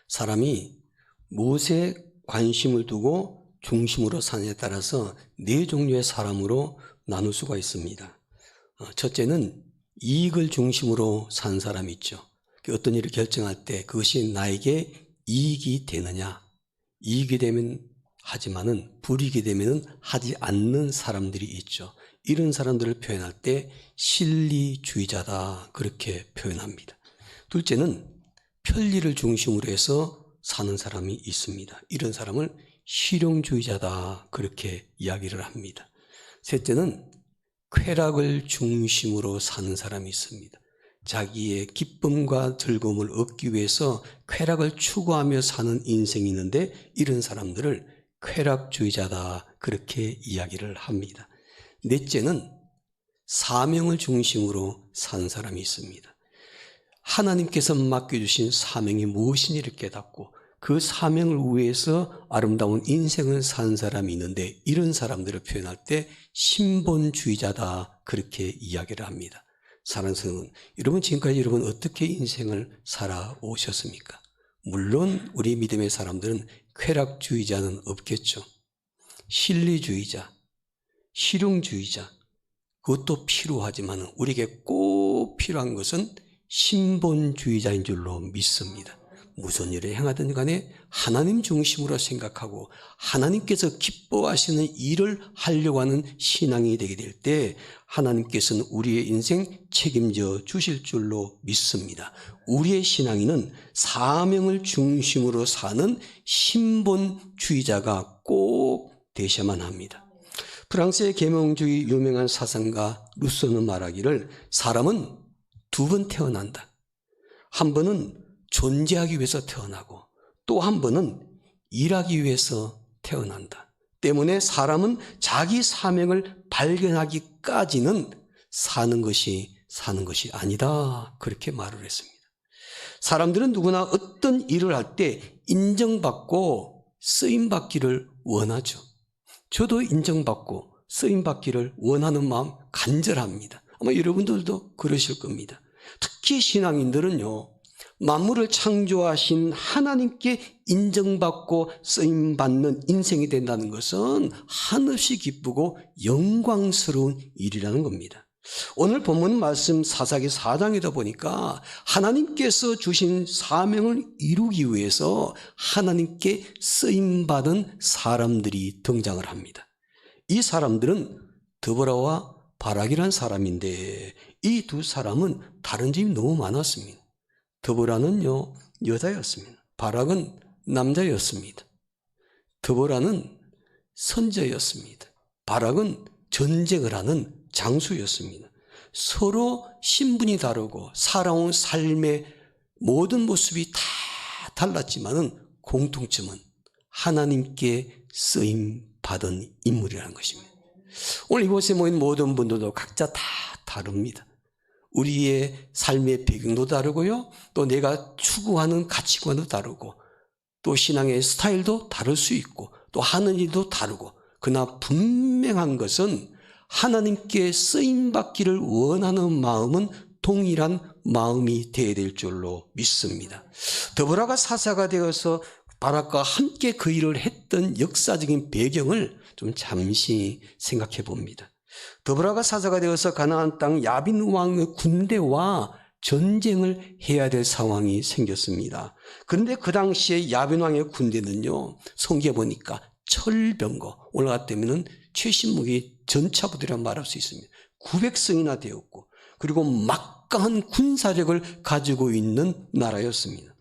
사람이 무엇에 관심을 두고 중심으로 사느냐에 따라서 네 종류의 사람으로 나눌 수가 있습니다. 첫째는 이익을 중심으로 사는 사람이 있죠. 어떤 일을 결정할 때 그것이 나에게 이익이 되느냐, 이익이 되면 하지만은 불이익이 되면 하지 않는 사람들이 있죠. 이런 사람들을 표현할 때 실리주의자다, 그렇게 표현합니다. 둘째는 편리를 중심으로 해서 사는 사람이 있습니다. 이런 사람을 실용주의자다, 그렇게 이야기를 합니다. 셋째는 쾌락을 중심으로 사는 사람이 있습니다. 자기의 기쁨과 즐거움을 얻기 위해서 쾌락을 추구하며 사는 인생이 있는데 이런 사람들을 쾌락주의자다, 그렇게 이야기를 합니다. 넷째는 사명을 중심으로 사는 사람이 있습니다. 하나님께서 맡겨주신 사명이 무엇인지를 깨닫고 그 사명을 위해서 아름다운 인생을 사는 사람이 있는데 이런 사람들을 표현할 때 신본주의자다, 그렇게 이야기를 합니다. 사랑스러운 여러분, 지금까지 여러분 어떻게 인생을 살아오셨습니까? 물론 우리 믿음의 사람들은 쾌락주의자는 없겠죠. 실리주의자, 실용주의자, 그것도 필요하지만 우리에게 꼭 필요한 것은 신본주의자인 줄로 믿습니다. 무슨 일을 행하든 간에 하나님 중심으로 생각하고 하나님께서 기뻐하시는 일을 하려고 하는 신앙이 되게 될 때 하나님께서는 우리의 인생 책임져 주실 줄로 믿습니다. 우리의 신앙인은 사명을 중심으로 사는 신본주의자가 꼭 되셔야만 합니다. 프랑스의 계몽주의 유명한 사상가 루소는 말하기를 사람은 두 번 태어난다. 한 번은 존재하기 위해서 태어나고 또 한 번은 일하기 위해서 태어난다. 때문에 사람은 자기 사명을 발견하기까지는 사는 것이 아니다, 그렇게 말을 했습니다. 사람들은 누구나 어떤 일을 할 때 인정받고 쓰임받기를 원하죠. 저도 인정받고 쓰임받기를 원하는 마음 간절합니다. 아마 여러분들도 그러실 겁니다. 특히 신앙인들은요, 만물을 창조하신 하나님께 인정받고 쓰임받는 인생이 된다는 것은 한없이 기쁘고 영광스러운 일이라는 겁니다. 오늘 본문 말씀 사사기 4장에다 보니까 하나님께서 주신 사명을 이루기 위해서 하나님께 쓰임받은 사람들이 등장을 합니다. 이 사람들은 드보라와 바락이란 사람인데 이 두 사람은 다른 점이 너무 많았습니다. 드보라는요, 여자였습니다. 바락은 남자였습니다. 드보라는 선자였습니다. 바락은 전쟁을 하는 장수였습니다. 서로 신분이 다르고 살아온 삶의 모든 모습이 다 달랐지만은 공통점은 하나님께 쓰임 받은 인물이라는 것입니다. 오늘 이곳에 모인 모든 분들도 각자 다 다릅니다. 우리의 삶의 배경도 다르고요, 또 내가 추구하는 가치관도 다르고 또 신앙의 스타일도 다를 수 있고 또 하는 일도 다르고, 그러나 분명한 것은 하나님께 쓰임받기를 원하는 마음은 동일한 마음이 되어야 될 줄로 믿습니다. 드보라가 사사가 되어서 바락과 함께 그 일을 했던 역사적인 배경을 좀 잠시 생각해 봅니다. 드보라가 사사가 되어서 가나안 땅 야빈 왕의 군대와 전쟁을 해야 될 상황이 생겼습니다. 그런데 그 당시에 야빈 왕의 군대는요, 성경에 보니까 철병거, 오늘 같으면은 최신 무기 전차부대라 말할 수 있습니다. 900성이나 되었고, 그리고 막강한 군사력을 가지고 있는 나라였습니다.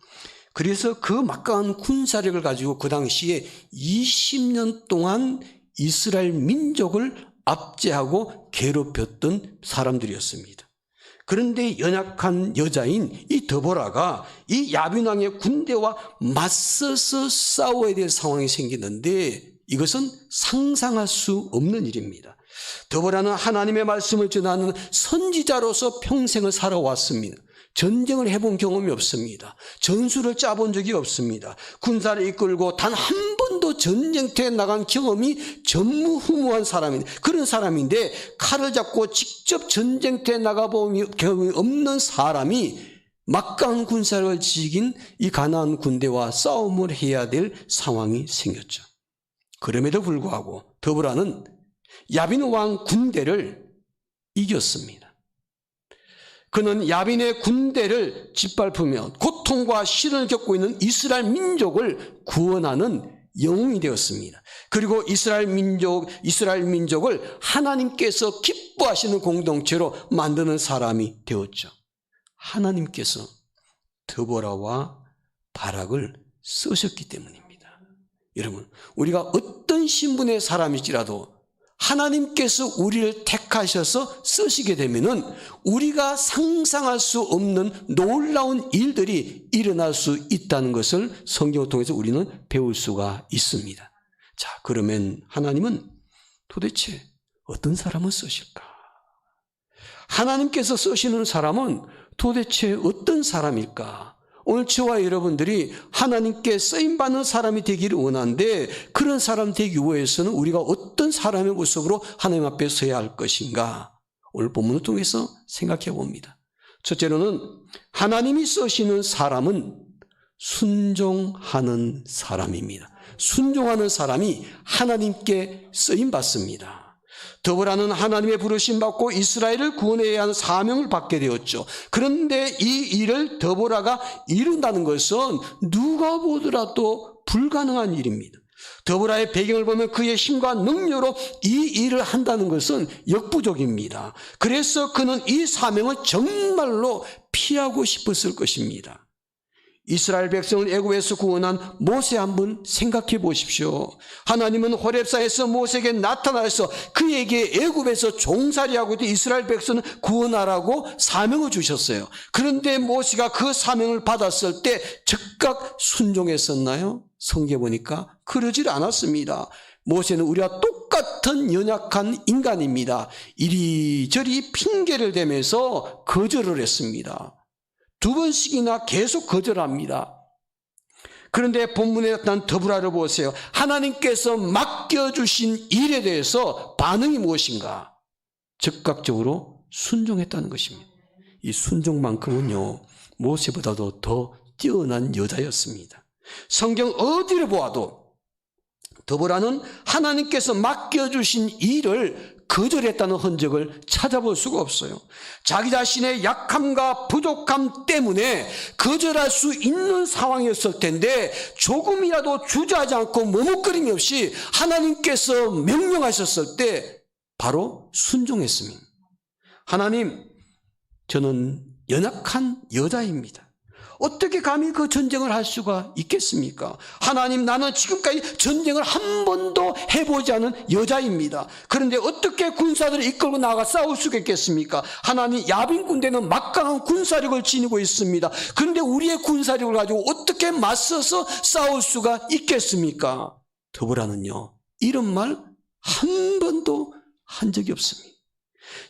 그래서 그 막강한 군사력을 가지고 그 당시에 20년 동안 이스라엘 민족을 압제하고 괴롭혔던 사람들이었습니다. 그런데 연약한 여자인 이 드보라가 이 야빈 왕의 군대와 맞서서 싸워야 될 상황이 생기는데 이것은 상상할 수 없는 일입니다. 드보라는 하나님의 말씀을 전하는 선지자로서 평생을 살아왔습니다. 전쟁을 해본 경험이 없습니다. 전술을 짜본 적이 없습니다. 군사를 이끌고 단 한 번도 전쟁터에 나간 경험이 전무후무한 사람인데, 그런 사람인데 칼을 잡고 직접 전쟁터에 나가본 경험이 없는 사람이 막강한 군사를 지긴 이 가나안 군대와 싸움을 해야 될 상황이 생겼죠. 그럼에도 불구하고 드보라는 야빈 왕 군대를 이겼습니다. 그는 야빈의 군대를 짓밟으며 고통과 시련을 겪고 있는 이스라엘 민족을 구원하는 영웅이 되었습니다. 그리고 이스라엘 민족을 하나님께서 기뻐하시는 공동체로 만드는 사람이 되었죠. 하나님께서 드보라와 바락을 쓰셨기 때문입니다. 여러분, 우리가 어떤 신분의 사람일지라도 하나님께서 우리를 택하셔서 쓰시게 되면은 우리가 상상할 수 없는 놀라운 일들이 일어날 수 있다는 것을 성경을 통해서 우리는 배울 수가 있습니다. 자, 그러면 하나님은 도대체 어떤 사람을 쓰실까? 하나님께서 쓰시는 사람은 도대체 어떤 사람일까? 오늘 저와 여러분들이 하나님께 쓰임받는 사람이 되기를 원하는데 그런 사람 되기 위해서는 우리가 어떤 사람의 모습으로 하나님 앞에 서야 할 것인가? 오늘 본문을 통해서 생각해 봅니다. 첫째로는 하나님이 쓰시는 사람은 순종하는 사람입니다. 순종하는 사람이 하나님께 쓰임받습니다. 드보라는 하나님의 부르심 받고 이스라엘을 구원해야 하는 사명을 받게 되었죠. 그런데 이 일을 드보라가 이룬다는 것은 누가 보더라도 불가능한 일입니다. 드보라의 배경을 보면 그의 힘과 능력으로 이 일을 한다는 것은 역부족입니다. 그래서 그는 이 사명을 정말로 피하고 싶었을 것입니다. 이스라엘 백성을 애굽에서 구원한 모세 한번 생각해 보십시오. 하나님은 호렙산에서 모세에게 나타나서 그에게 애굽에서 종살이하고 있던 이스라엘 백성을 구원하라고 사명을 주셨어요. 그런데 모세가 그 사명을 받았을 때 즉각 순종했었나요? 성경에 보니까 그러질 않았습니다. 모세는 우리와 똑같은 연약한 인간입니다. 이리저리 핑계를 대면서 거절을 했습니다. 2번씩이나 계속 거절합니다. 그런데 본문에 나타난 드보라를 보세요. 하나님께서 맡겨주신 일에 대해서 반응이 무엇인가? 즉각적으로 순종했다는 것입니다. 이 순종만큼은요, 모세보다도 더 뛰어난 여자였습니다. 성경 어디를 보아도 드보라는 하나님께서 맡겨주신 일을 거절했다는 흔적을 찾아볼 수가 없어요. 자기 자신의 약함과 부족함 때문에 거절할 수 있는 상황이었을 텐데 조금이라도 주저하지 않고 머뭇거림이 없이 하나님께서 명령하셨을 때 바로 순종했습니다. 하나님, 저는 연약한 여자입니다. 어떻게 감히 그 전쟁을 할 수가 있겠습니까? 하나님, 나는 지금까지 전쟁을 한 번도 해보지 않은 여자입니다. 그런데 어떻게 군사들을 이끌고 나가 싸울 수가 있겠습니까? 하나님, 야빈 군대는 막강한 군사력을 지니고 있습니다. 그런데 우리의 군사력을 가지고 어떻게 맞서서 싸울 수가 있겠습니까? 드보라는요, 이런 말 한 번도 한 적이 없습니다.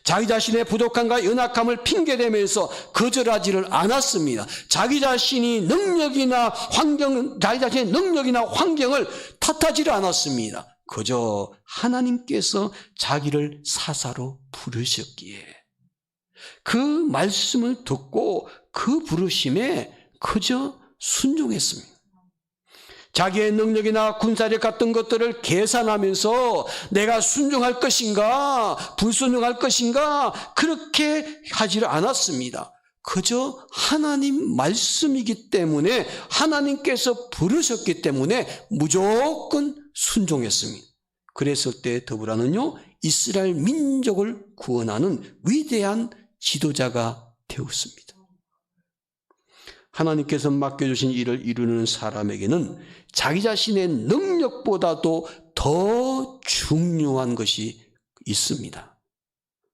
자기 자신의 부족함과 연약함을 핑계대면서 거절하지를 않았습니다. 자기 자신의 능력이나 환경을 탓하지를 않았습니다. 그저 하나님께서 자기를 사사로 부르셨기에 그 말씀을 듣고 그 부르심에 그저 순종했습니다. 자기의 능력이나 군사력 같은 것들을 계산하면서 내가 순종할 것인가 불순종할 것인가 그렇게 하지를 않았습니다. 그저 하나님 말씀이기 때문에 하나님께서 부르셨기 때문에 무조건 순종했습니다. 그랬을 때 드보라는요, 이스라엘 민족을 구원하는 위대한 지도자가 되었습니다. 하나님께서 맡겨주신 일을 이루는 사람에게는 자기 자신의 능력보다도 더 중요한 것이 있습니다.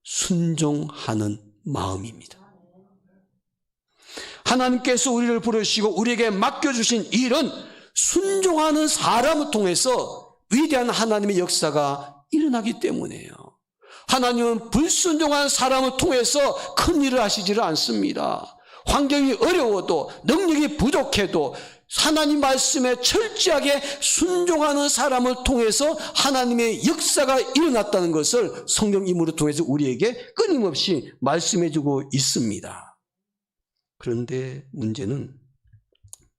순종하는 마음입니다. 하나님께서 우리를 부르시고 우리에게 맡겨주신 일은 순종하는 사람을 통해서 위대한 하나님의 역사가 일어나기 때문이에요. 하나님은 불순종한 사람을 통해서 큰 일을 하시지를 않습니다. 환경이 어려워도 능력이 부족해도 하나님 말씀에 철저하게 순종하는 사람을 통해서 하나님의 역사가 일어났다는 것을 성경 인물을 통해서 우리에게 끊임없이 말씀해주고 있습니다. 그런데 문제는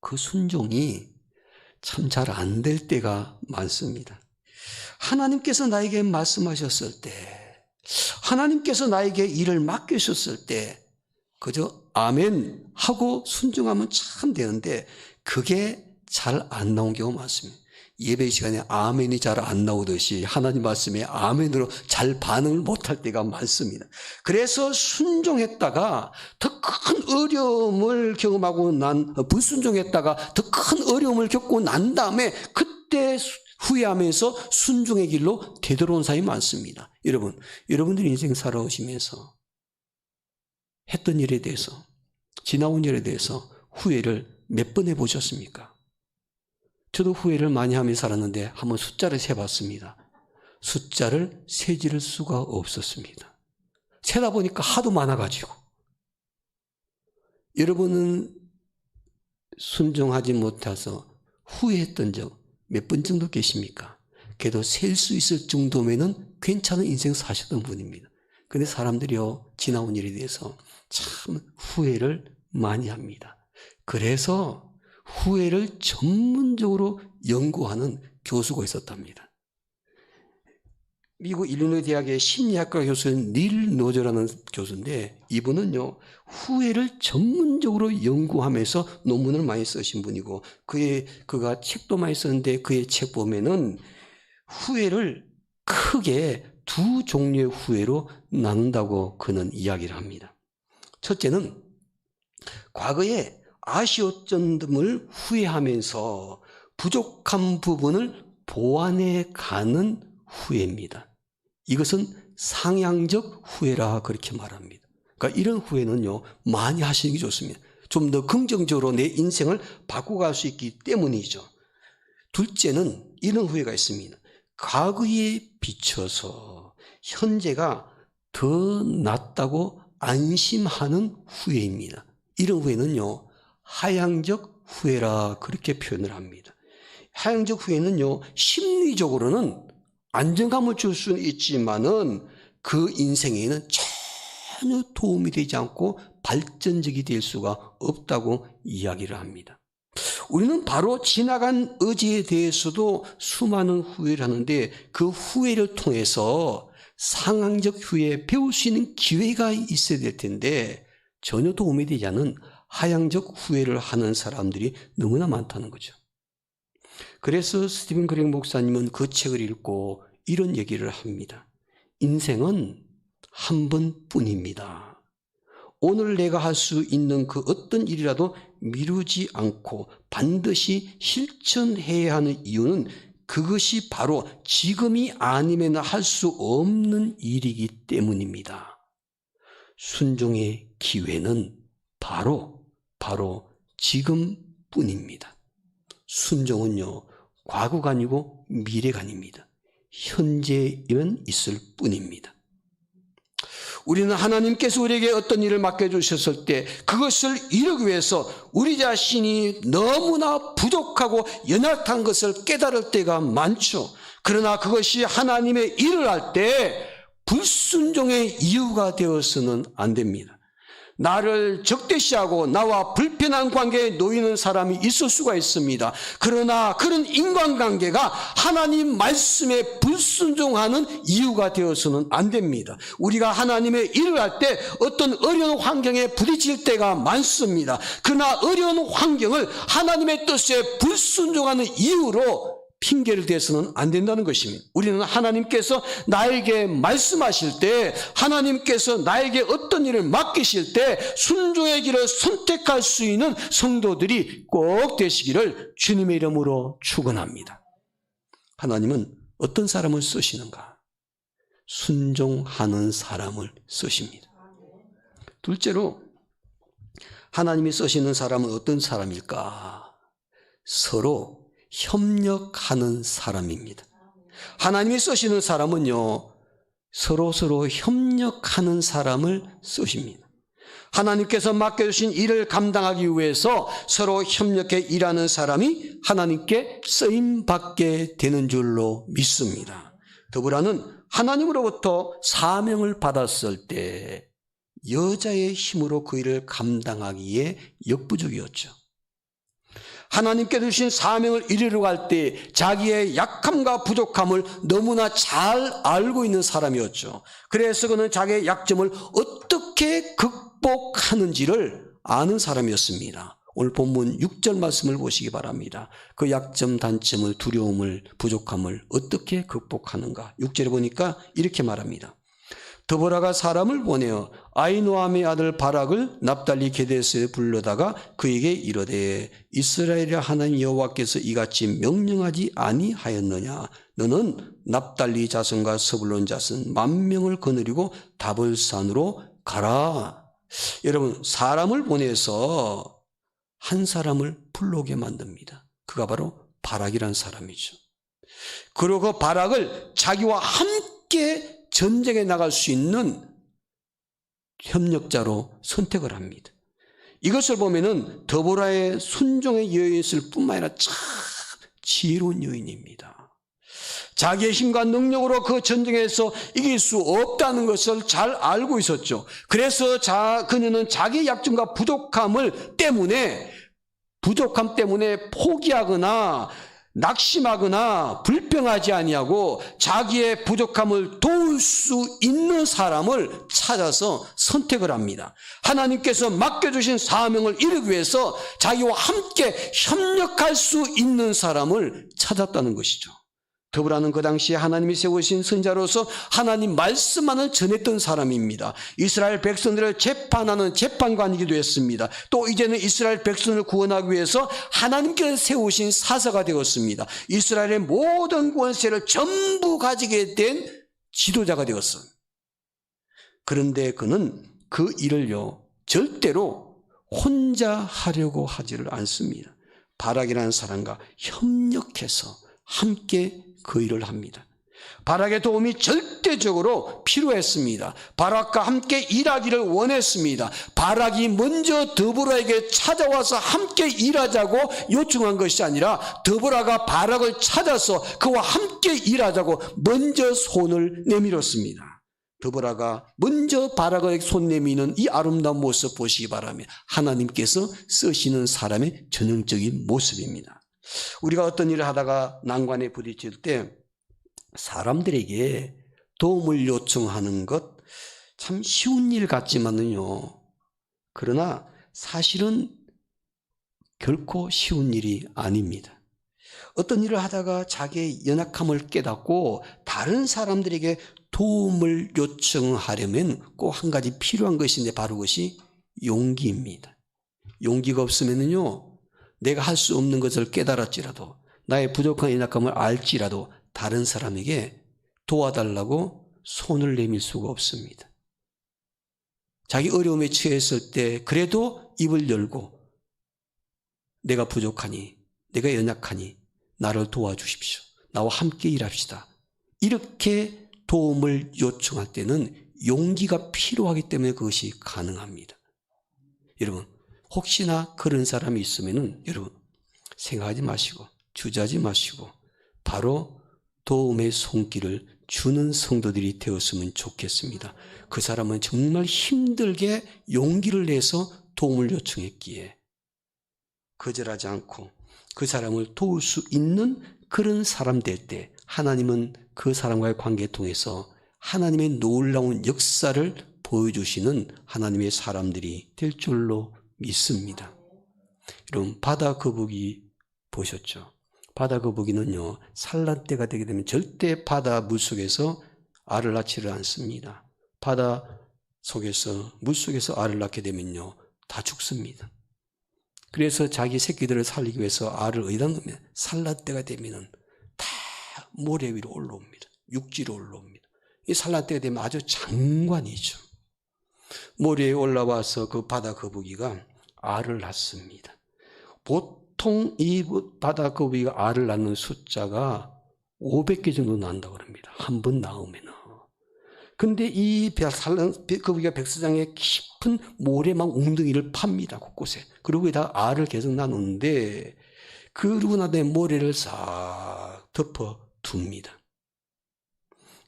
그 순종이 참 잘 안 될 때가 많습니다. 하나님께서 나에게 말씀하셨을 때, 하나님께서 나에게 일을 맡기셨을 때 그저 아멘 하고 순종하면 참 되는데 그게 잘 안 나온 경우가 많습니다. 예배 시간에 아멘이 잘 안 나오듯이 하나님 말씀에 아멘으로 잘 반응을 못할 때가 많습니다. 그래서 순종했다가 더 큰 어려움을 경험하고 불순종했다가 더 큰 어려움을 겪고 난 다음에 그때 후회하면서 순종의 길로 되돌아온 사람이 많습니다. 여러분들이 인생 살아오시면서 했던 일에 대해서, 지나온 일에 대해서 후회를 몇 번 해보셨습니까? 저도 후회를 많이 하며 살았는데 한번 숫자를 세봤습니다. 숫자를 세지를 수가 없었습니다. 세다 보니까 하도 많아가지고. 여러분은 순종하지 못해서 후회했던 적 몇 번 정도 계십니까? 그래도 셀 수 있을 정도면은 괜찮은 인생 사셨던 분입니다. 근데 사람들이요, 지나온 일에 대해서 참 후회를 많이 합니다. 그래서 후회를 전문적으로 연구하는 교수가 있었답니다. 미국 일리노이 대학의 심리학과 교수인 닐 노저라는 교수인데 이분은요, 후회를 전문적으로 연구하면서 논문을 많이 쓰신 분이고 그가 책도 많이 썼는데 그의 책 보면은 후회를 크게 두 종류의 후회로 나눈다고 그는 이야기를 합니다. 첫째는 과거에 아쉬웠던 점을 후회하면서 부족한 부분을 보완해 가는 후회입니다. 이것은 상향적 후회라 그렇게 말합니다. 그러니까 이런 후회는요, 많이 하시는 게 좋습니다. 좀 더 긍정적으로 내 인생을 바꿔갈 수 있기 때문이죠. 둘째는 이런 후회가 있습니다. 과거에 비춰서 현재가 더 낫다고 안심하는 후회입니다. 이런 후회는요, 하향적 후회라 그렇게 표현을 합니다. 하향적 후회는요, 심리적으로는 안정감을 줄 수는 있지만은 그 인생에는 전혀 도움이 되지 않고 발전적이 될 수가 없다고 이야기를 합니다. 우리는 바로 지나간 어제에 대해서도 수많은 후회를 하는데 그 후회를 통해서 상황적 후회에 배울 수 있는 기회가 있어야 될 텐데 전혀 도움이 되지 않은 하향적 후회를 하는 사람들이 너무나 많다는 거죠. 그래서 스티븐 그렉 목사님은 그 책을 읽고 이런 얘기를 합니다. 인생은 한 번뿐입니다. 오늘 내가 할 수 있는 그 어떤 일이라도 미루지 않고 반드시 실천해야 하는 이유는 그것이 바로 지금이 아니면 할 수 없는 일이기 때문입니다. 순종의 기회는 바로 지금뿐입니다. 순종은요, 과거가 아니고 미래가 아닙니다. 현재에만 있을 뿐입니다. 우리는 하나님께서 우리에게 어떤 일을 맡겨주셨을 때 그것을 이루기 위해서 우리 자신이 너무나 부족하고 연약한 것을 깨달을 때가 많죠. 그러나 그것이 하나님의 일을 할 때 불순종의 이유가 되어서는 안 됩니다. 나를 적대시하고 나와 불편한 관계에 놓이는 사람이 있을 수가 있습니다. 그러나 그런 인간관계가 하나님 말씀에 불순종하는 이유가 되어서는 안 됩니다. 우리가 하나님의 일을 할 때 어떤 어려운 환경에 부딪힐 때가 많습니다. 그러나 어려운 환경을 하나님의 뜻에 불순종하는 이유로 핑계를 대서는 안 된다는 것입니다. 우리는 하나님께서 나에게 말씀하실 때, 하나님께서 나에게 어떤 일을 맡기실 때 순종의 길을 선택할 수 있는 성도들이 꼭 되시기를 주님의 이름으로 축원합니다. 하나님은 어떤 사람을 쓰시는가? 순종하는 사람을 쓰십니다. 둘째로 하나님이 쓰시는 사람은 어떤 사람일까? 서로 협력하는 사람입니다. 하나님이 쓰시는 사람은요, 서로 협력하는 사람을 쓰십니다. 하나님께서 맡겨주신 일을 감당하기 위해서 서로 협력해 일하는 사람이 하나님께 쓰임받게 되는 줄로 믿습니다. 더불어는 하나님으로부터 사명을 받았을 때 여자의 힘으로 그 일을 감당하기에 역부족이었죠. 하나님께 주신 사명을 이루려고 할 때 자기의 약함과 부족함을 너무나 잘 알고 있는 사람이었죠. 그래서 그는 자기의 약점을 어떻게 극복하는지를 아는 사람이었습니다. 오늘 본문 6절 말씀을 보시기 바랍니다. 그 약점, 단점을, 두려움을, 부족함을 어떻게 극복하는가. 6절에 보니까 이렇게 말합니다. 드보라가 사람을 보내어 아히노암의 아들 바락을 납달리 게데스에 불러다가 그에게 이르되 이스라엘의 하나님 여호와께서 이같이 명령하지 아니하였느냐. 너는 납달리 자손과 스불론 자손 10,000명을 거느리고 다볼산으로 가라. 여러분, 사람을 보내서 한 사람을 불러오게 만듭니다. 그가 바로 바락이라는 사람이죠. 그리고 그 바락을 자기와 함께 전쟁에 나갈 수 있는 협력자로 선택을 합니다. 이것을 보면은 드보라의 순종의 여인일 뿐만 아니라 참 지혜로운 여인입니다. 자기의 힘과 능력으로 그 전쟁에서 이길 수 없다는 것을 잘 알고 있었죠. 그래서 그녀는 자기의 약점과 부족함 때문에 포기하거나 낙심하거나 불평하지 아니하고 자기의 부족함을 도울 수 있는 사람을 찾아서 선택을 합니다. 하나님께서 맡겨주신 사명을 이루기 위해서 자기와 함께 협력할 수 있는 사람을 찾았다는 것이죠. 드보라는 그 당시에 하나님이 세우신 선자로서 하나님 말씀만을 전했던 사람입니다. 이스라엘 백성들을 재판하는 재판관이기도 했습니다. 또 이제는 이스라엘 백성을 구원하기 위해서 하나님께서 세우신 사사가 되었습니다. 이스라엘의 모든 권세를 전부 가지게 된 지도자가 되었어요. 그런데 그는 그 일을요 절대로 혼자 하려고 하지를 않습니다. 바락이라는 사람과 협력해서 함께 그 일을 합니다. 바락의 도움이 절대적으로 필요했습니다. 바락과 함께 일하기를 원했습니다. 바락이 먼저 드보라에게 찾아와서 함께 일하자고 요청한 것이 아니라 드보라가 바락을 찾아서 그와 함께 일하자고 먼저 손을 내밀었습니다. 드보라가 먼저 바락을 손 내미는 이 아름다운 모습 보시기 바랍니다. 하나님께서 쓰시는 사람의 전형적인 모습입니다. 우리가 어떤 일을 하다가 난관에 부딪힐 때 사람들에게 도움을 요청하는 것 참 쉬운 일 같지만은요, 그러나 사실은 결코 쉬운 일이 아닙니다. 어떤 일을 하다가 자기의 연약함을 깨닫고 다른 사람들에게 도움을 요청하려면 꼭 한 가지 필요한 것인데 바로 그것이 용기입니다. 용기가 없으면은요, 내가 할 수 없는 것을 깨달았지라도 나의 부족한 연약함을 알지라도 다른 사람에게 도와달라고 손을 내밀 수가 없습니다. 자기 어려움에 처했을 때 그래도 입을 열고 내가 부족하니, 내가 연약하니 나를 도와주십시오. 나와 함께 일합시다. 이렇게 도움을 요청할 때는 용기가 필요하기 때문에 그것이 가능합니다. 여러분, 혹시나 그런 사람이 있으면은 여러분 생각하지 마시고 주저하지 마시고 바로 도움의 손길을 주는 성도들이 되었으면 좋겠습니다. 그 사람은 정말 힘들게 용기를 내서 도움을 요청했기에 거절하지 않고 그 사람을 도울 수 있는 그런 사람 될 때 하나님은 그 사람과의 관계를 통해서 하나님의 놀라운 역사를 보여주시는 하나님의 사람들이 될 줄로 믿습니다. 여러분, 바다 거북이 보셨죠? 바다 거북이는요, 산란 때가 되게 되면 절대 바다 물속에서 알을 낳지를 않습니다. 바다 속에서, 물속에서 알을 낳게 되면요, 다 죽습니다. 그래서 자기 새끼들을 살리기 위해서 알을 어디다 넣으면 산란 때가 되면은 다 모래 위로 올라옵니다. 육지로 올라옵니다. 이 산란 때가 되면 아주 장관이죠. 모래에 올라와서 그 바다 거북이가 알을 낳습니다. 보통 이 바다 거북이가 알을 낳는 숫자가 500개 정도 난다고 합니다. 한 번 낳으면. 근데 이 거북이가 백사장의 깊은 모래망 웅덩이를 팝니다. 곳곳에. 그리고 거기다 알을 계속 나누는데 그러고 나서 모래를 싹 덮어 둡니다.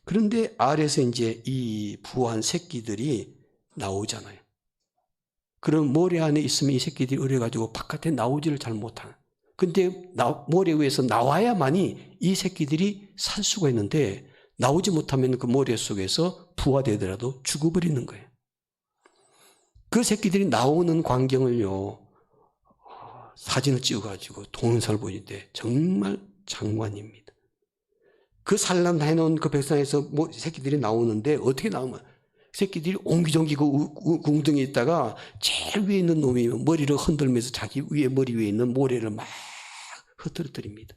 그런데 알에서 이제 이 부화한 새끼들이 나오잖아요. 그럼 모래 안에 있으면 이 새끼들이 어려가지고 바깥에 나오지를 잘 못하는. 근데 모래 위에서 나와야만이 이 새끼들이 살 수가 있는데 나오지 못하면 그 모래 속에서 부화되더라도 죽어버리는 거예요. 그 새끼들이 나오는 광경을요, 사진을 찍어가지고 동영상을 보는데 정말 장관입니다. 그 산란해놓은 그 백성에서 새끼들이 나오는데 어떻게 나오면 새끼들이 옹기종기 그 웅덩이에 있다가 제일 위에 있는 놈이 머리를 흔들면서 자기 머리 위에 있는 모래를 막 흩어뜨립니다.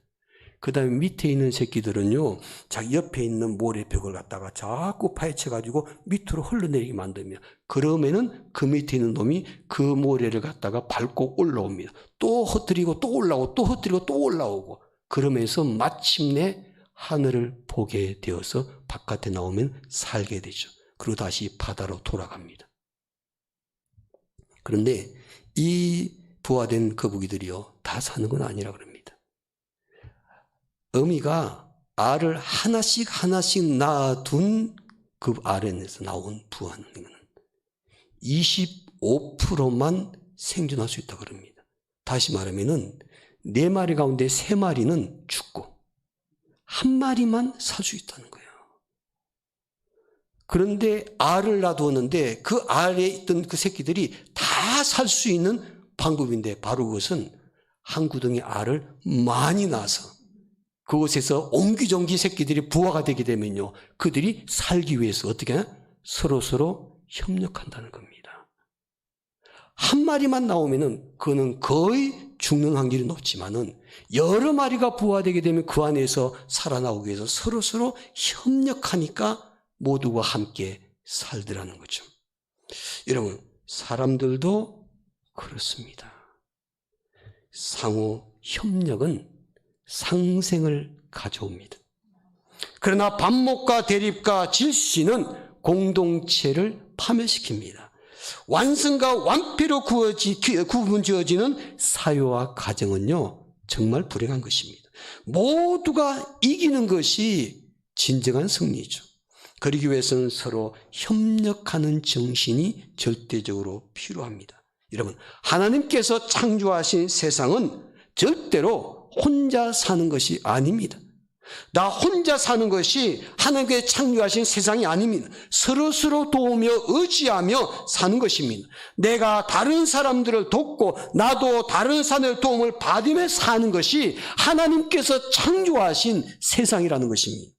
그 다음에 밑에 있는 새끼들은요, 자기 옆에 있는 모래벽을 갖다가 자꾸 파헤쳐가지고 밑으로 흘러내리게 만듭니다. 그러면은 그 밑에 있는 놈이 그 모래를 갖다가 밟고 올라옵니다. 또 흩뜨리고 또 올라오고 또 흩뜨리고 또 올라오고 그러면서 마침내 하늘을 보게 되어서 바깥에 나오면 살게 되죠. 그리고 다시 바다로 돌아갑니다. 그런데 이 부화된 거북이들이요, 다 사는 건 아니라 그럽니다. 어미가 알을 하나씩 낳아둔 그 알에서 나온 부화는 25%만 생존할 수 있다고 그럽니다. 다시 말하면은 4마리 가운데 3마리는 죽고 1마리만 살 수 있다는 거예요. 그런데 알을 놔두었는데 그 알에 있던 그 새끼들이 다 살 수 있는 방법인데 바로 그것은 한 구덩이 알을 많이 낳아서 그곳에서 옹기종기 새끼들이 부화가 되게 되면요, 그들이 살기 위해서 어떻게 하냐? 서로 협력한다는 겁니다. 1마리만 나오면은 그는 거의 죽는 확률이 높지만은 여러 마리가 부화되게 되면 그 안에서 살아나오기 위해서 서로 협력하니까 모두가 함께 살더라는 거죠. 여러분, 사람들도 그렇습니다. 상호 협력은 상생을 가져옵니다. 그러나 반목과 대립과 질시는 공동체를 파멸시킵니다. 완성과 완패로 구분 지어지는 사회와 가정은요, 정말 불행한 것입니다. 모두가 이기는 것이 진정한 승리죠. 그러기 위해서는 서로 협력하는 정신이 절대적으로 필요합니다. 여러분, 하나님께서 창조하신 세상은 절대로 혼자 사는 것이 아닙니다. 나 혼자 사는 것이 하나님께서 창조하신 세상이 아닙니다. 서로 도우며 의지하며 사는 것입니다. 내가 다른 사람들을 돕고 나도 다른 사람의 도움을 받으며 사는 것이 하나님께서 창조하신 세상이라는 것입니다.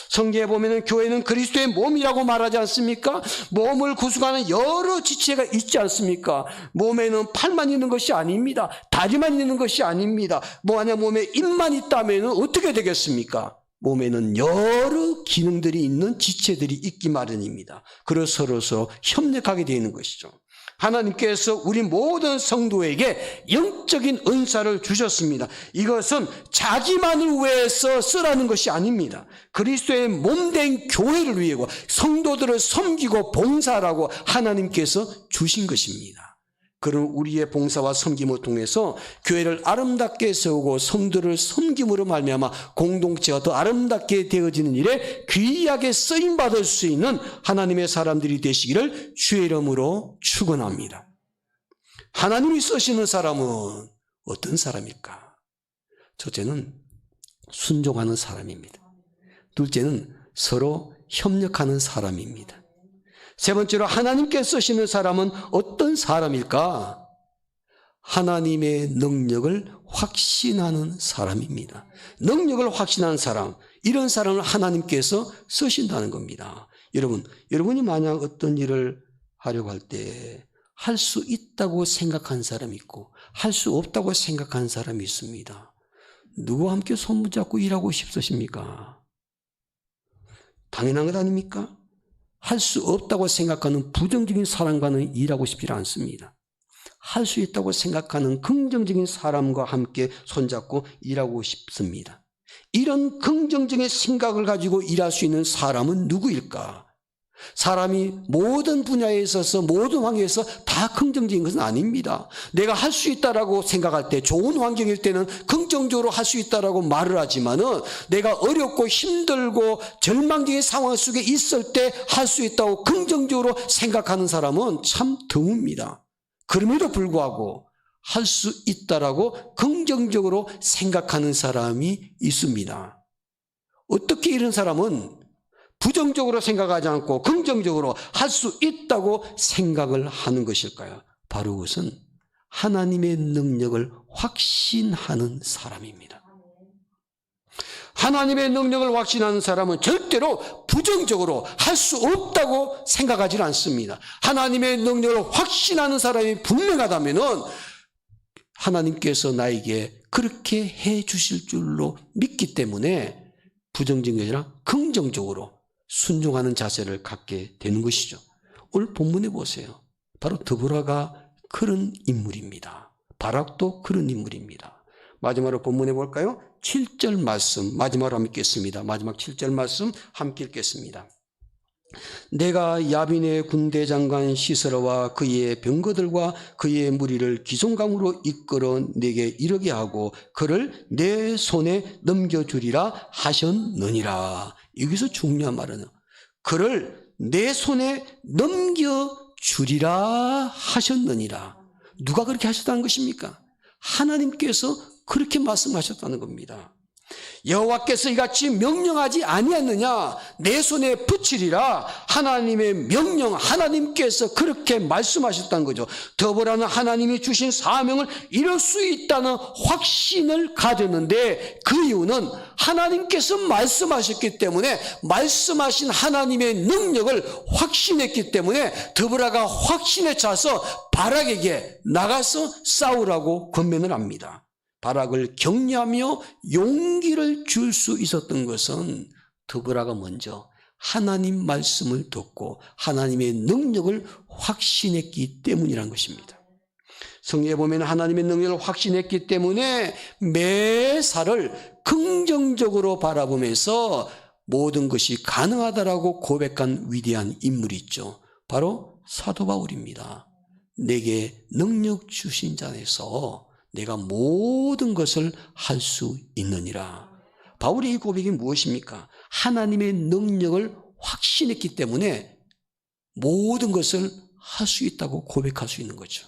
성경에 보면 교회는 그리스도의 몸이라고 말하지 않습니까? 몸을 구성하는 여러 지체가 있지 않습니까? 몸에는 팔만 있는 것이 아닙니다. 다리만 있는 것이 아닙니다. 만약 몸에 입만 있다면 어떻게 되겠습니까? 몸에는 여러 기능들이 있는 지체들이 있기 마련입니다. 그래서 서로 협력하게 되어 있는 것이죠. 하나님께서 우리 모든 성도에게 영적인 은사를 주셨습니다. 이것은 자기만을 위해서 쓰라는 것이 아닙니다. 그리스도의 몸된 교회를 위하고 성도들을 섬기고 봉사하라고 하나님께서 주신 것입니다. 그런 우리의 봉사와 섬김을 통해서 교회를 아름답게 세우고 성도를 섬김으로 말미암아 공동체가 더 아름답게 되어지는 일에 귀하게 쓰임받을 수 있는 하나님의 사람들이 되시기를 주의 이름으로 축원합니다. 하나님이 쓰시는 사람은 어떤 사람일까? 첫째는 순종하는 사람입니다. 둘째는 서로 협력하는 사람입니다. 세 번째로 하나님께서 쓰시는 사람은 어떤 사람일까? 하나님의 능력을 확신하는 사람입니다. 능력을 확신하는 사람, 이런 사람을 하나님께서 쓰신다는 겁니다. 여러분이 만약 어떤 일을 하려고 할 때 할 수 있다고 생각한 사람이 있고 할 수 없다고 생각하는 사람이 있습니다. 누구와 함께 손붙잡고 일하고 싶으십니까? 당연한 것 아닙니까? 할 수 없다고 생각하는 부정적인 사람과는 일하고 싶지 않습니다. 할 수 있다고 생각하는 긍정적인 사람과 함께 손잡고 일하고 싶습니다. 이런 긍정적인 생각을 가지고 일할 수 있는 사람은 누구일까? 사람이 모든 분야에 있어서 모든 환경에서 다 긍정적인 것은 아닙니다. 내가 할 수 있다라고 생각할 때, 좋은 환경일 때는 긍정적으로 할 수 있다라고 말을 하지만은 내가 어렵고 힘들고 절망적인 상황 속에 있을 때 할 수 있다고 긍정적으로 생각하는 사람은 참 드뭅니다. 그럼에도 불구하고 할 수 있다라고 긍정적으로 생각하는 사람이 있습니다. 어떻게 이런 사람은 부정적으로 생각하지 않고 긍정적으로 할 수 있다고 생각을 하는 것일까요? 바로 그것은 하나님의 능력을 확신하는 사람입니다. 하나님의 능력을 확신하는 사람은 절대로 부정적으로 할 수 없다고 생각하지 않습니다. 하나님의 능력을 확신하는 사람이 분명하다면은 하나님께서 나에게 그렇게 해 주실 줄로 믿기 때문에 부정적인 게 아니라 긍정적으로 순종하는 자세를 갖게 되는 것이죠. 오늘 본문에 보세요. 바로 드보라가 그런 인물입니다. 바락도 그런 인물입니다. 마지막으로 본문에 볼까요? 7절 말씀 마지막으로 함께 읽겠습니다. 마지막 7절 말씀 함께 읽겠습니다. 내가 야빈의 군대 장관 시스라와 그의 병거들과 그의 무리를 기송강으로 이끌어 내게 이르게 하고 그를 내 손에 넘겨주리라 하셨느니라. 여기서 중요한 말은 그를 내 손에 넘겨주리라 하셨느니라. 누가 그렇게 하셨다는 것입니까? 하나님께서 그렇게 말씀하셨다는 겁니다. 여호와께서 이같이 명령하지 아니했느냐? 내 손에 붙이리라. 하나님의 명령, 하나님께서 그렇게 말씀하셨다는 거죠. 더불어는 하나님이 주신 사명을 이룰 수 있다는 확신을 가졌는데 그 이유는 하나님께서 말씀하셨기 때문에 말씀하신 하나님의 능력을 확신했기 때문에 더불어가 확신에 차서 바락에게 나가서 싸우라고 권면을 합니다. 바락을 격려하며 용기를 줄 수 있었던 것은 드보라가 먼저 하나님 말씀을 듣고 하나님의 능력을 확신했기 때문이라는 것입니다. 성경에 보면 하나님의 능력을 확신했기 때문에 매사를 긍정적으로 바라보면서 모든 것이 가능하다라고 고백한 위대한 인물이 있죠. 바로 사도 바울입니다. 내게 능력 주신 자 안에서 내가 모든 것을 할 수 있느니라. 바울의 이 고백이 무엇입니까? 하나님의 능력을 확신했기 때문에 모든 것을 할 수 있다고 고백할 수 있는 거죠.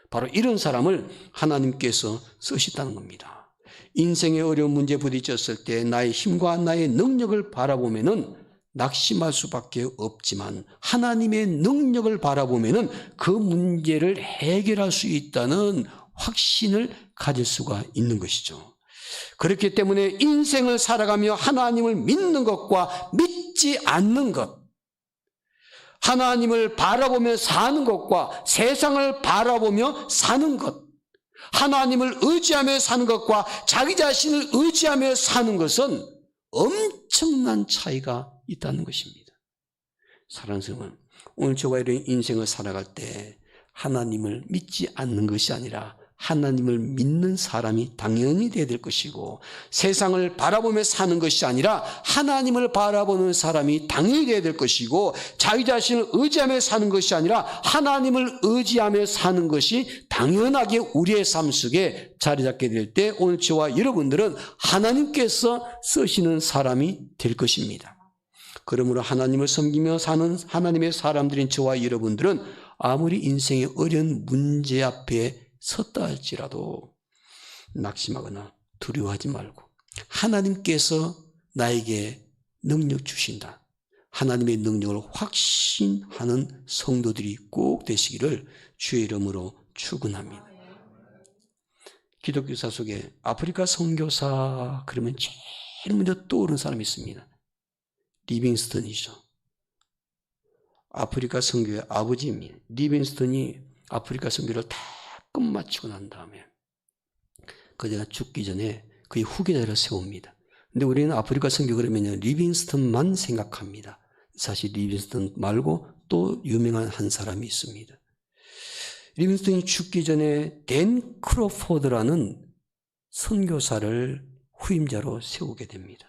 바로 이런 사람을 하나님께서 쓰셨다는 겁니다. 인생의 어려운 문제에 부딪혔을 때 나의 힘과 나의 능력을 바라보면은 낙심할 수밖에 없지만 하나님의 능력을 바라보면은 그 문제를 해결할 수 있다는 확신을 가질 수가 있는 것이죠. 그렇기 때문에 인생을 살아가며 하나님을 믿는 것과 믿지 않는 것, 하나님을 바라보며 사는 것과 세상을 바라보며 사는 것, 하나님을 의지하며 사는 것과 자기 자신을 의지하며 사는 것은 엄청난 차이가 있다는 것입니다. 사랑하는 여러분, 오늘 저와 이런 인생을 살아갈 때 하나님을 믿지 않는 것이 아니라 하나님을 믿는 사람이 당연히 되어야 될 것이고 세상을 바라보며 사는 것이 아니라 하나님을 바라보는 사람이 당연히 되어야 될 것이고 자기 자신을 의지하며 사는 것이 아니라 하나님을 의지하며 사는 것이 당연하게 우리의 삶 속에 자리 잡게 될 때 오늘 저와 여러분들은 하나님께서 쓰시는 사람이 될 것입니다. 그러므로 하나님을 섬기며 사는 하나님의 사람들인 저와 여러분들은 아무리 인생의 어려운 문제 앞에 섰다 할지라도 낙심하거나 두려워하지 말고 하나님께서 나에게 능력 주신다. 하나님의 능력을 확신하는 성도들이 꼭 되시기를 주의 이름으로 축원합니다. 기독교사 속에 아프리카 선교사 그러면 제일 먼저 떠오르는 사람이 있습니다. 리빙스턴이죠. 아프리카 선교의 아버지입니다. 리빙스턴이 아프리카 선교를 다 끝마치고 난 다음에 그제가 죽기 전에 그의 후계자를 세웁니다. 근데 우리는 아프리카 선교 그러면 리빙스턴만 생각합니다. 사실 리빙스턴 말고 또 유명한 한 사람이 있습니다. 리빙스턴이 죽기 전에 댄 크로포드라는 선교사를 후임자로 세우게 됩니다.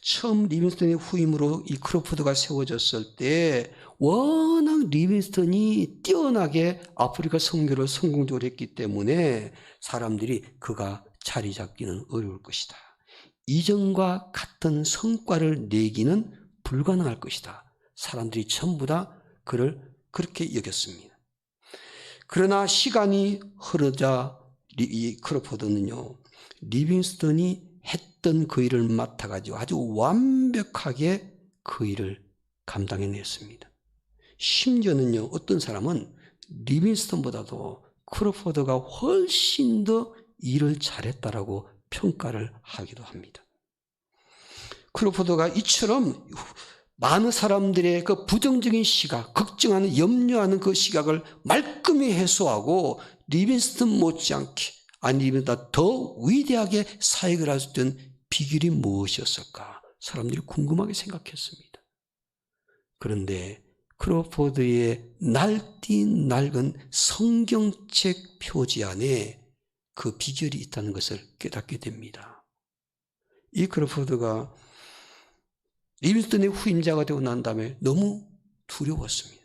처음 리빙스턴의 후임으로 이 크로포드가 세워졌을 때 워낙 리빙스턴이 뛰어나게 아프리카 선교를 성공적으로 했기 때문에 사람들이 그가 자리 잡기는 어려울 것이다. 이전과 같은 성과를 내기는 불가능할 것이다. 사람들이 전부 다 그를 그렇게 여겼습니다. 그러나 시간이 흐르자 이 크로포드는요, 리빙스턴이 했던 그 일을 맡아가지고 아주 완벽하게 그 일을 감당해냈습니다. 심지어는요, 어떤 사람은 리빙스턴보다도 크로포드가 훨씬 더 일을 잘했다라고 평가를 하기도 합니다. 크로포드가 이처럼 많은 사람들의 그 부정적인 시각, 걱정하는, 염려하는 그 시각을 말끔히 해소하고 리빙스턴 못지않게, 아니면 더 위대하게 사역을 할 수 있던 비결이 무엇이었을까? 사람들이 궁금하게 생각했습니다. 그런데 크로포드의 날뛰 낡은 성경책 표지 안에 그 비결이 있다는 것을 깨닫게 됩니다. 이 크로포드가 리빙스턴의 후임자가 되고 난 다음에 너무 두려웠습니다.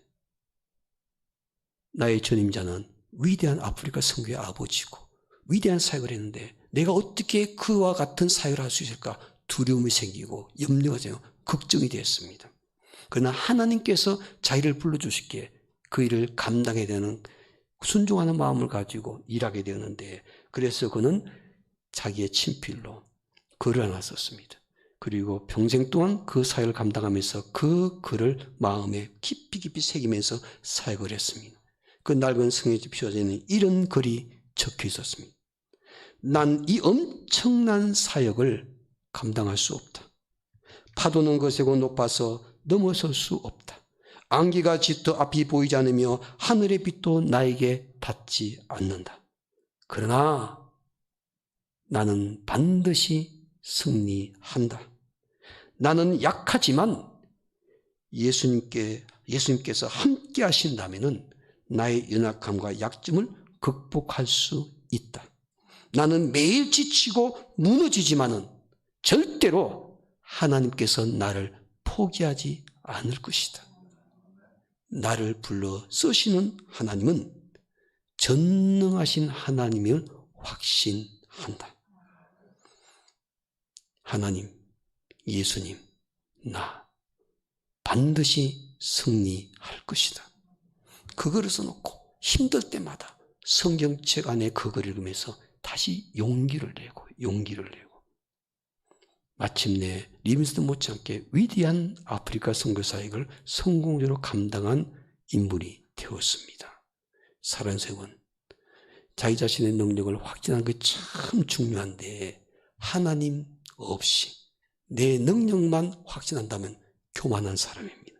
나의 전임자는 위대한 아프리카 선교의 아버지고 위대한 사역을 했는데 내가 어떻게 그와 같은 사역을 할 수 있을까? 두려움이 생기고 염려가 생기고 걱정이 되었습니다. 그러나 하나님께서 자기를 불러주시기에 그 일을 감당해야 되는 순종하는 마음을 가지고 일하게 되었는데, 그래서 그는 자기의 친필로 글을 하나 썼습니다. 그리고 평생 동안 그 사역을 감당하면서 그 글을 마음에 깊이 새기면서 사역을 했습니다. 그 낡은 성경에 표지에는 이런 글이 적혀 있었습니다. 난 이 엄청난 사역을 감당할 수 없다. 파도는 거세고 높아서 넘어설 수 없다. 안개가 짙어 앞이 보이지 않으며 하늘의 빛도 나에게 닿지 않는다. 그러나 나는 반드시 승리한다. 나는 약하지만 예수님께서 함께 하신다면 나의 연약함과 약점을 극복할 수 있다. 나는 매일 지치고 무너지지만은 절대로 하나님께서 나를 포기하지 않을 것이다. 나를 불러 쓰시는 하나님은 전능하신 하나님을 확신한다. 하나님, 예수님, 나 반드시 승리할 것이다. 그거를 써놓고 힘들 때마다 성경책 안에 그걸 읽으면서 다시 용기를 내고 마침내 리빙스턴 못지않게 위대한 아프리카 선교 사역을 성공적으로 감당한 인물이 되었습니다. 사랑스러운 자기 자신의 능력을 확진하는 게 참 중요한데 하나님 없이 내 능력만 확신한다면 교만한 사람입니다.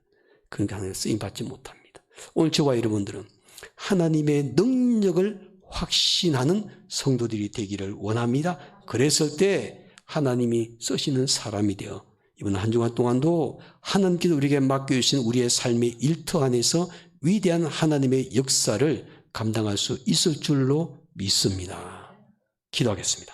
그러니까 하나님 쓰임받지 못합니다. 오늘 저와 여러분들은 하나님의 능력을 확신하는 성도들이 되기를 원합니다. 그랬을 때 하나님이 쓰시는 사람이 되어 이번 한 주간 동안도 하나님께서 우리에게 맡겨주신 우리의 삶의 일터 안에서 위대한 하나님의 역사를 감당할 수 있을 줄로 믿습니다. 기도하겠습니다.